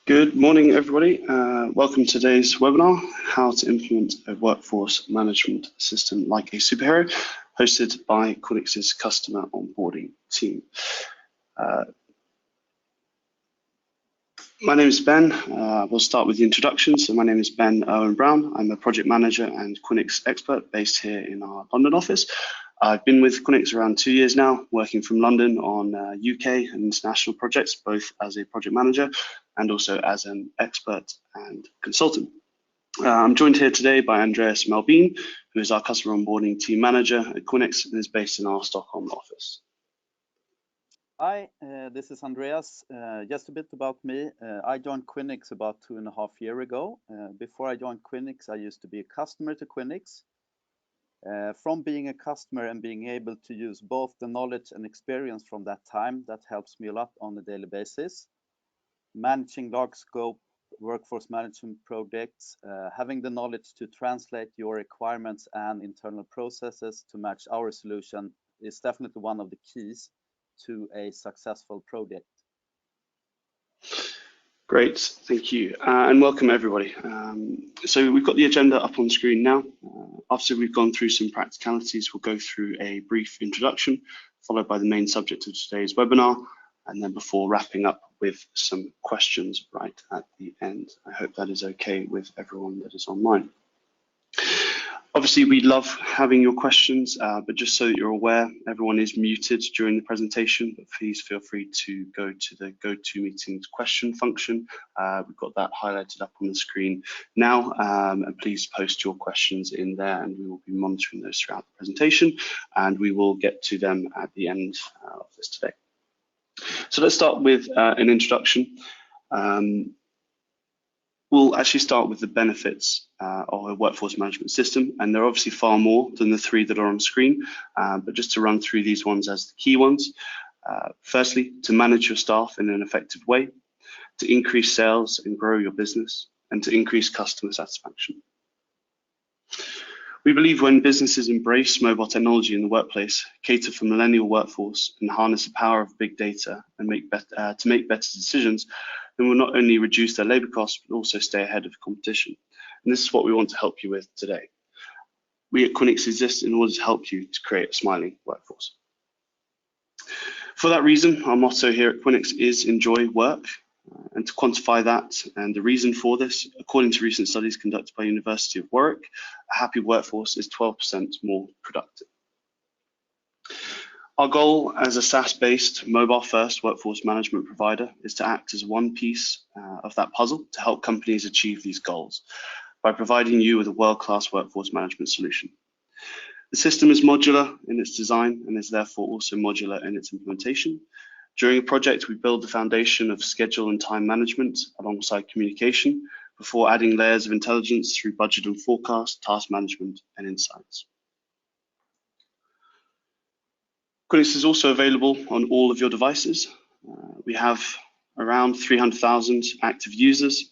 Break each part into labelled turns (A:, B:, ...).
A: Good morning, everybody. Welcome to today's webinar, How to Implement a Workforce Management System Like a Superhero, hosted by Quinix's Customer Onboarding Team. My name is Ben. We'll start with the introduction. So my name is Ben Irwin-Brown. I'm a project manager and Quinix expert based here in our London office. I've been with Quinix around 2 years now, working from London on UK and international projects, both as a project manager and also as an expert and consultant. I'm joined here today by Andreas Mellbin, who is our customer onboarding team manager at Quinix and is based in our Stockholm office.
B: Hi, this is Andreas. Just a bit about me. I joined Quinix about 2.5 years ago. Before I joined Quinix, I used to be a customer to Quinix. From being a customer and being able to use both the knowledge and experience from that time, that helps me a lot on a daily basis. Managing large scope workforce management projects, having the knowledge to translate your requirements and internal processes to match our solution is definitely one of the keys to a successful project.
A: Great, thank you, and welcome everybody. So we've got the agenda up on the screen now. After we've gone through some practicalities, we'll go through a brief introduction, followed by the main subject of today's webinar, and then before wrapping up with some questions right at the end. I hope that is okay with everyone that is online. Obviously, we love having your questions, but just so that you're aware, everyone is muted during the presentation, but please feel free to go to the GoToMeetings question function. We've got that highlighted up on the screen now, and please post your questions in there and we will be monitoring those throughout the presentation, and we will get to them at the end of this today. So let's start with an introduction. We'll actually start with the benefits of a workforce management system, and there are obviously far more than the 3 that are on screen, but just to run through these ones as the key ones. Firstly, to manage your staff in an effective way, to increase sales and grow your business, and to increase customer satisfaction. We believe when businesses embrace mobile technology in the workplace, cater for millennial workforce, and harness the power of big data and to make better decisions, then will not only reduce their labor costs, but also stay ahead of competition. And this is what we want to help you with today. We at Quinix exist in order to help you to create a smiling workforce. For that reason, our motto here at Quinix is enjoy work. And to quantify that and the reason for this, according to recent studies conducted by University of Warwick, a happy workforce is 12% more productive. Our goal as a SaaS-based, mobile-first workforce management provider is to act as one piece of that puzzle to help companies achieve these goals by providing you with a world-class workforce management solution. The system is modular in its design and is therefore also modular in its implementation. During a project, we build the foundation of schedule and time management alongside communication before adding layers of intelligence through budget and forecast, task management, and insights. Quinix is also available on all of your devices. We have around 300,000 active users,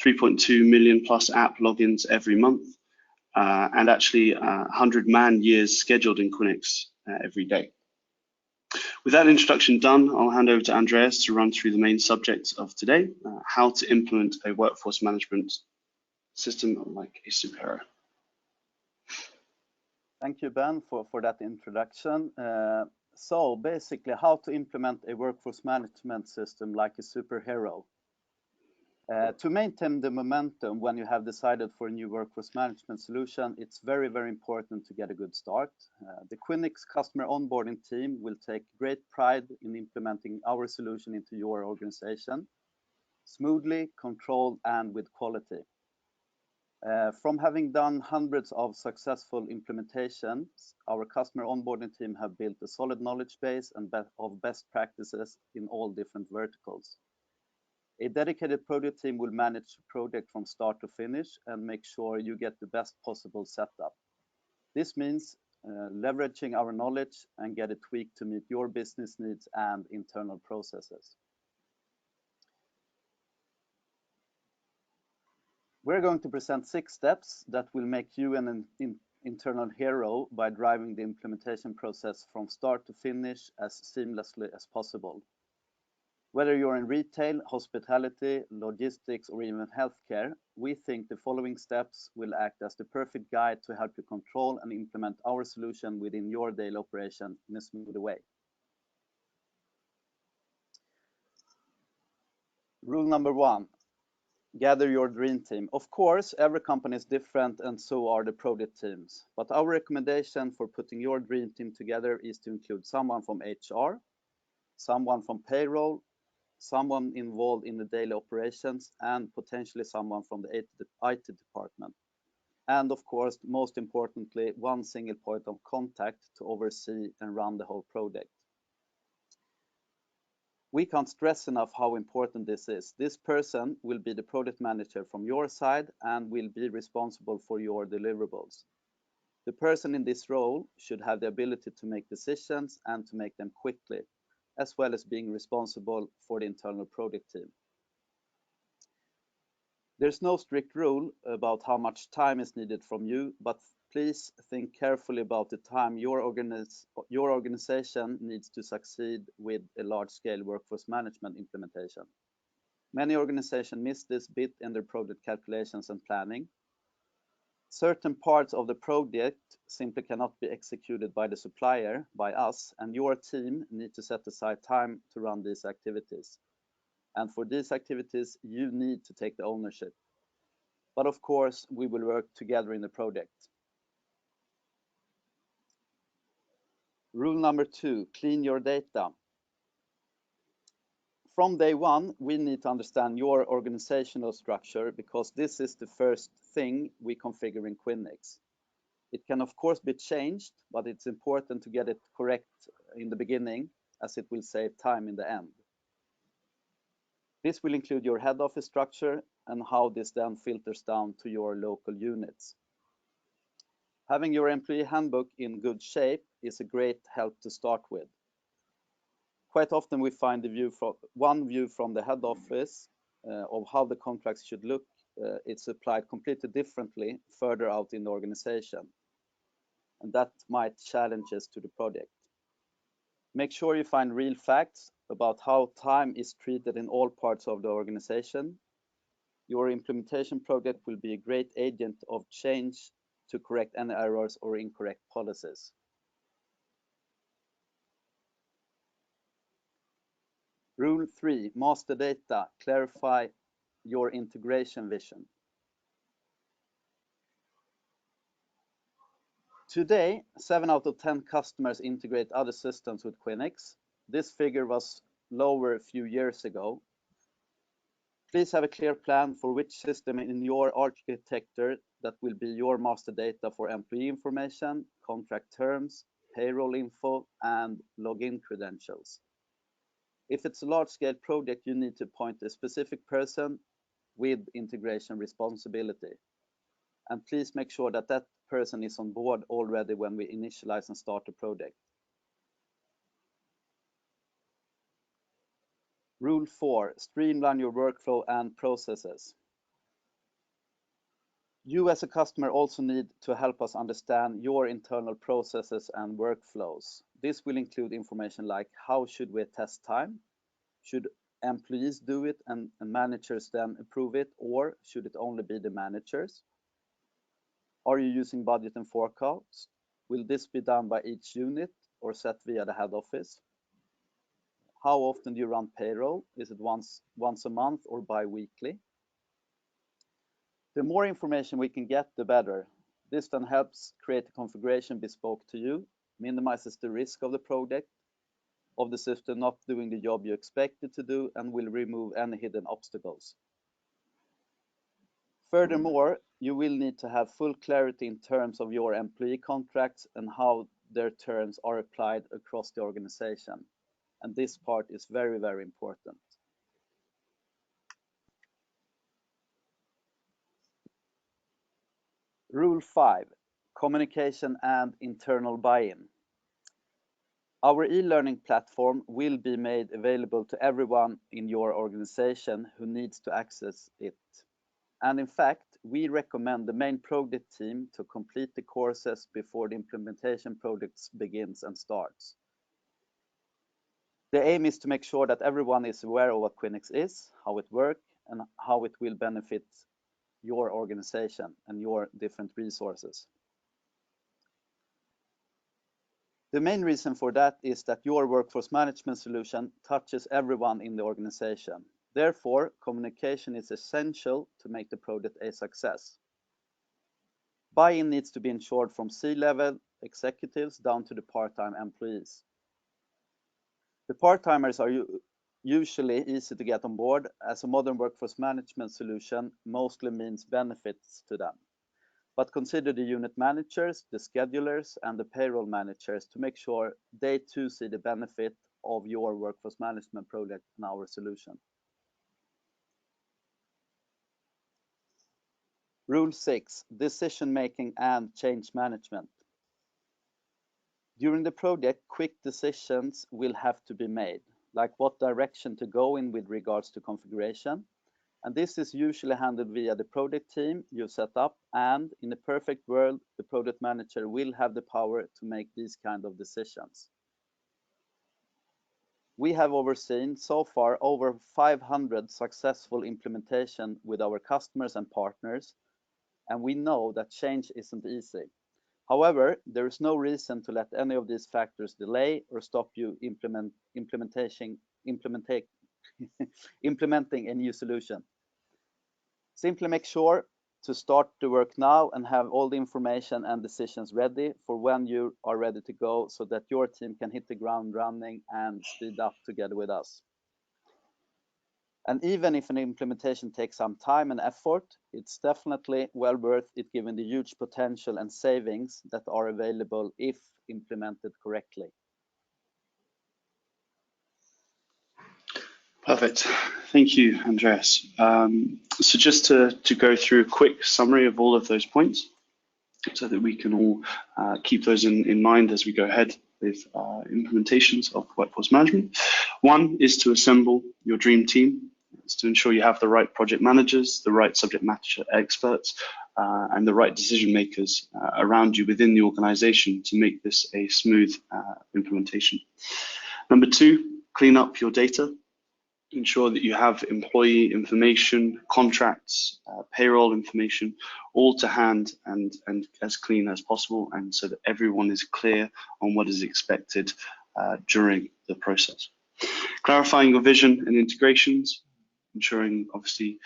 A: 3.2 million plus app logins every month, and actually 100 man years scheduled in Quinix every day. With that introduction done, I'll hand over to Andreas to run through the main subject of today, how to implement a workforce management system like a superhero.
B: Thank you, Ben, for that introduction. So basically, how to implement a workforce management system like a superhero. To maintain the momentum when you have decided for a new workforce management solution, it's very, very important to get a good start. The Quinix customer onboarding team will take great pride in implementing our solution into your organization smoothly, controlled, and with quality. From having done hundreds of successful implementations, our customer onboarding team have built a solid knowledge base and of best practices in all different verticals. A dedicated project team will manage the project from start to finish and make sure you get the best possible setup. This means leveraging our knowledge and get it tweaked to meet your business needs and internal processes. We're going to present 6 steps that will make you an internal hero by driving the implementation process from start to finish as seamlessly as possible. Whether you're in retail, hospitality, logistics, or even healthcare, we think the following steps will act as the perfect guide to help you control and implement our solution within your daily operation in a smooth way. Rule number 1, gather your dream team. Of course, every company is different and so are the project teams. But our recommendation for putting your dream team together is to include someone from HR, someone from payroll, someone involved in the daily operations, and potentially someone from the IT department. And of course, most importantly, one single point of contact to oversee and run the whole project. We can't stress enough how important this is. This person will be the project manager from your side and will be responsible for your deliverables. The person in this role should have the ability to make decisions and to make them quickly, as well as being responsible for the internal project team. There's no strict rule about how much time is needed from you, but please think carefully about the time your organization needs to succeed with a large-scale workforce management implementation. Many organizations miss this bit in their project calculations and planning. Certain parts of the project simply cannot be executed by the supplier, by us, and your team need to set aside time to run these activities. And for these activities, you need to take the ownership. But of course, we will work together in the project. Rule number 2, clean your data. From day one, we need to understand your organizational structure because this is the first thing we configure in Quinix. It can of course be changed, but it's important to get it correct in the beginning as it will save time in the end. This will include your head office structure and how this then filters down to your local units. Having your employee handbook in good shape is a great help to start with. Quite often we find one view from the head office of how the contracts should look. It's applied completely differently further out in the organization. And that might challenge us to the project. Make sure you find real facts about how time is treated in all parts of the organization. Your implementation project will be a great agent of change to correct any errors or incorrect policies. Rule 3, master data, clarify your integration vision. Today, 7 out of 10 customers integrate other systems with Quinix. This figure was lower a few years ago. Please have a clear plan for which system in your architecture that will be your master data for employee information, contract terms, payroll info, and login credentials. If it's a large-scale project, you need to appoint a specific person with integration responsibility. And please make sure that that person is on board already when we initialize and start the project. Rule 4, streamline your workflow and processes. You as a customer also need to help us understand your internal processes and workflows. This will include information like how should we test time? Should employees do it and managers then approve it, or should it only be the managers? Are you using budget and forecast? Will this be done by each unit or set via the head office? How often do you run payroll? Is it once a month or bi-weekly? The more information we can get, the better. This then helps create a configuration bespoke to you, minimizes the risk of the project, of the system not doing the job you expect it to do, and will remove any hidden obstacles. Furthermore, you will need to have full clarity in terms of your employee contracts and how their terms are applied across the organization. And this part is very, very important. Rule 5, communication and internal buy-in. Our e-learning platform will be made available to everyone in your organization who needs to access it. And in fact, we recommend the main project team to complete the courses before the implementation project begins and starts. The aim is to make sure that everyone is aware of what Quinix is, how it works, and how it will benefit your organization and your different resources. The main reason for that is that your workforce management solution touches everyone in the organization. Therefore, communication is essential to make the project a success. Buy-in needs to be ensured from C-level executives down to the part-time employees. The part-timers are usually easy to get on board, as a modern workforce management solution mostly means benefits to them. But consider the unit managers, the schedulers, and the payroll managers to make sure they too see the benefit of your workforce management project and our solution. Rule 6, decision-making and change management. During the project, quick decisions will have to be made, like what direction to go in with regards to configuration. And this is usually handled via the project team you set up, and in a perfect world, the project manager will have the power to make these kind of decisions. We have overseen so far over 500 successful implementation with our customers and partners, and we know that change isn't easy. However, there is no reason to let any of these factors delay or stop you implementing a new solution. Simply make sure to start the work now and have all the information and decisions ready for when you are ready to go, so that your team can hit the ground running and speed up together with us. And even if an implementation takes some time and effort, it's definitely well worth it given the huge potential and savings that are available if implemented correctly.
A: Perfect. Thank you, Andreas. So just to go through a quick summary of all of those points so that we can all keep those in mind as we go ahead with implementations of workforce management. One is to assemble your dream team. It's to ensure you have the right project managers, the right subject matter experts, and the right decision makers around you within the organization to make this a smooth implementation. Number two, clean up your data. Ensure that you have employee information, contracts, payroll information, all to hand and as clean as possible, and so that everyone is clear on what is expected during the process. Clarifying your vision and integrations, ensuring obviously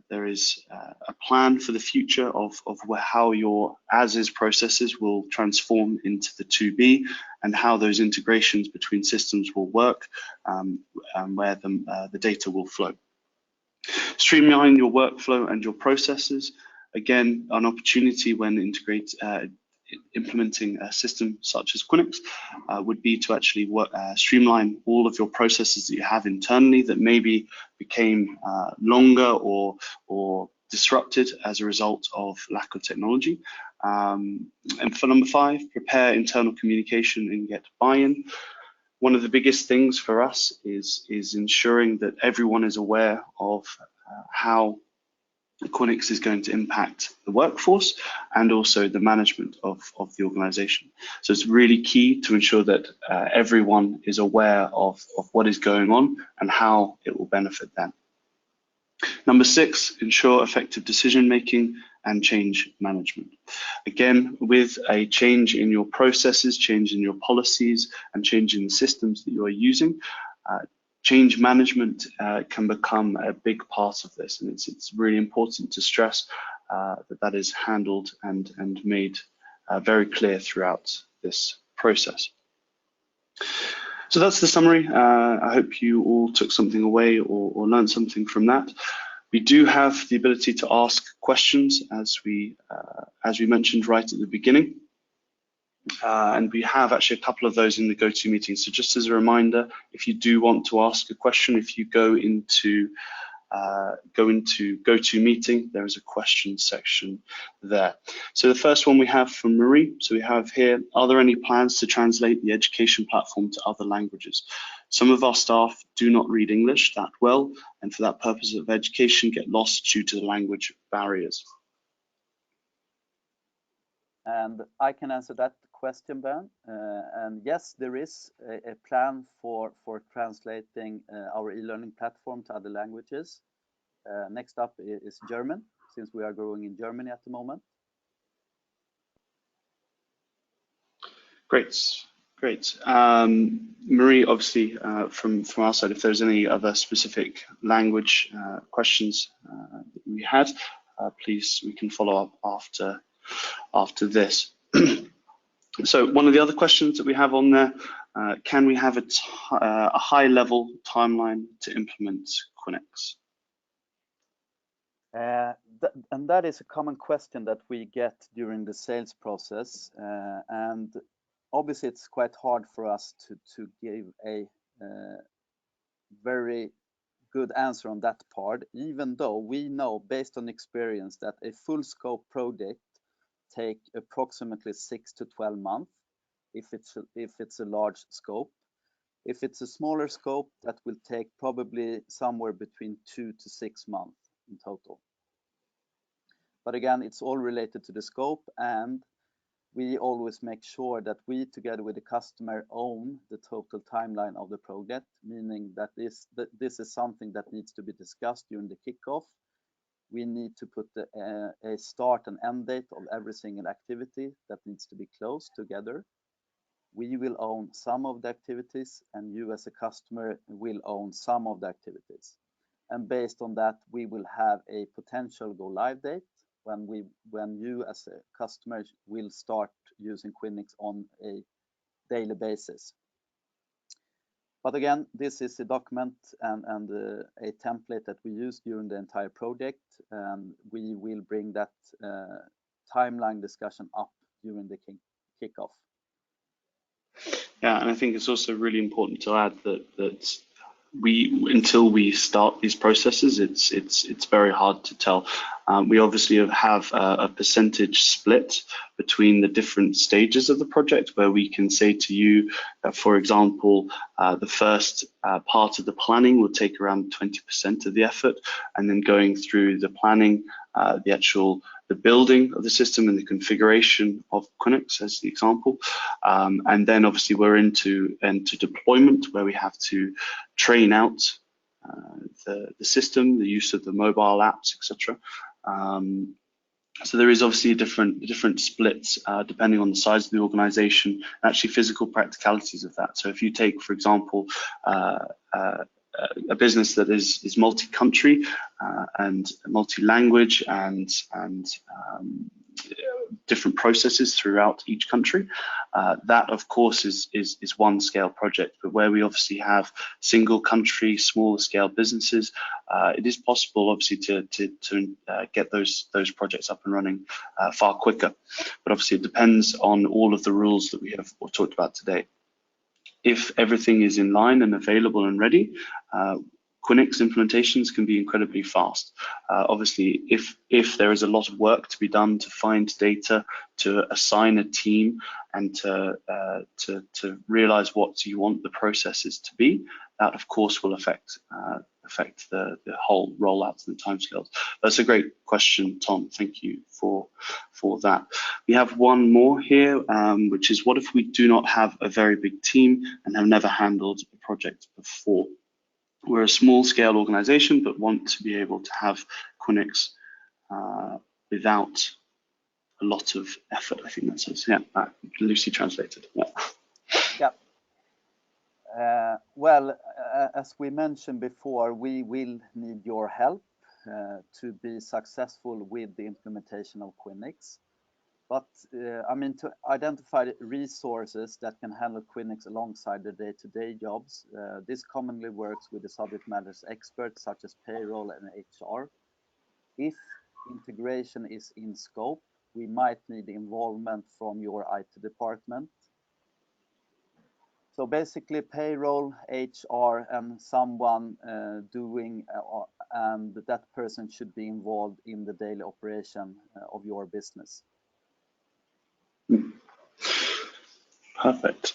A: there is a plan for the future of how your as-is processes will transform into the to-be, and how those integrations between systems will work, and where the data will flow. Streamline your workflow and your processes. Again, an opportunity when implementing a system such as Quinix would be to actually streamline all of your processes that you have internally that maybe became longer or disrupted as a result of lack of technology. And for number 5, prepare internal communication and get buy-in. One of the biggest things for us is ensuring that everyone is aware of how Quinix is going to impact the workforce and also the management of the organization. So it's really key to ensure that everyone is aware of what is going on and how it will benefit them. Number 6, ensure effective decision making and change management. Again, with a change in your processes, change in your policies, and change in the systems that you are using, change management can become a big part of this, and it's really important to stress that is handled and made very clear throughout this process. So that's the summary. I hope you all took something away or learned something from that. We do have the ability to ask questions, as we mentioned right at the beginning. And we have actually a couple of those in the GoToMeeting. So just as a reminder, if you do want to ask a question, if you go into GoToMeeting, there is a question section there. So the first one we have from Marie. So we have here, are there any plans to translate the education platform to other languages? Some of our staff do not read English that well, and for that purpose of education get lost due to the language barriers.
B: And I can answer that question, Ben. And yes, there is a plan for translating our e-learning platform to other languages. Next up is German, since we are growing in Germany at the moment.
A: Great. Marie, obviously, from our side, if there's any other specific language questions that we had, please, we can follow up after this. So one of the other questions that we have on there, can we have a high-level timeline to implement Quinix?
B: And that is a common question that we get during the sales process, and obviously it's quite hard for us to give a very good answer on that part, even though we know based on experience that a full scope project take approximately 6 to 12 months if it's a large scope. If it's a smaller scope, that will take probably somewhere between 2 to 6 months in total. But again, it's all related to the scope, and we always make sure that we, together with the customer, own the total timeline of the project, meaning that this is something that needs to be discussed during the kickoff. We need to put a start and end date of every single activity that needs to be closed together. We will own some of the activities, and you as a customer will own some of the activities. And based on that, we will have a potential go live date when you as a customer will start using Quinix on a daily basis. But again, this is a document and a template that we use during the entire project. We will bring that timeline discussion up during the kickoff.
A: Yeah, and I think it's also really important to add that until we start these processes, it's very hard to tell. We obviously have a percentage split between the different stages of the project, where we can say to you that, for example, the first part of the planning will take around 20% of the effort, and then going through the planning, the building of the system and the configuration of Quinix as the example. And then obviously we're into deployment, where we have to train out the system, the use of the mobile apps, etc. So there is obviously different splits depending on the size of the organization, and actually physical practicalities of that. So if you take, for example, a business that is multi-country and multi-language and different processes throughout each country, that of course is one scale project. But where we obviously have single country, smaller scale businesses, it is possible obviously to get those projects up and running far quicker. But obviously it depends on all of the rules that we have talked about today. If everything is in line and available and ready, Quinix implementations can be incredibly fast. Obviously, if there is a lot of work to be done to find data, to assign a team, and to realize what you want the processes to be, that of course will affect the whole rollout and the timescales. That's a great question, Tom. Thank you for that. We have one more here, which is, what if we do not have a very big team and have never handled a project before? We're a small scale organization, but want to be able to have Quinix without a lot of effort. I think that says, yeah, loosely translated. Yeah.
B: Well, as we mentioned before, we will need your help to be successful with the implementation of Quinix. But I mean, to identify the resources that can handle Quinix alongside the day-to-day jobs, this commonly works with the subject matter experts such as payroll and HR. If integration is in scope, we might need involvement from your IT department. So basically payroll, HR, and someone and that person should be involved in the daily operation of your business.
A: Perfect.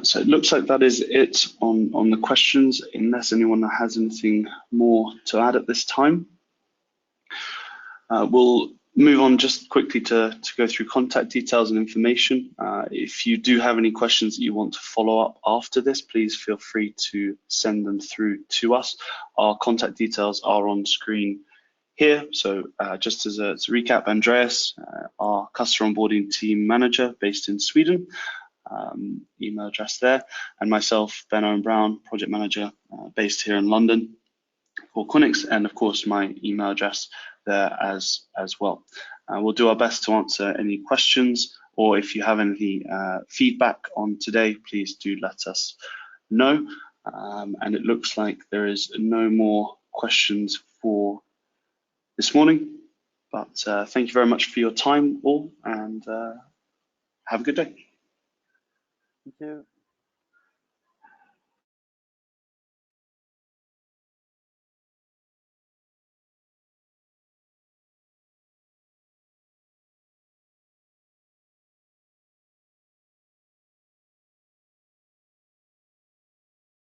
A: So it looks like that is it on the questions, unless anyone has anything more to add at this time. We'll move on just quickly to go through contact details and information. If you do have any questions that you want to follow up after this, please feel free to send them through to us. Our contact details are on screen here. So just as a recap, Andreas, our customer onboarding team manager based in Sweden, email address there, and myself, Ben Irwin-Brown, project manager based here in London for Quinix, and of course my email address there as well. We'll do our best to answer any questions, or if you have any feedback on today, please do let us know. And it looks like there is no more questions for this morning, but thank you very much for your time all, and have a good day.
B: Thank you.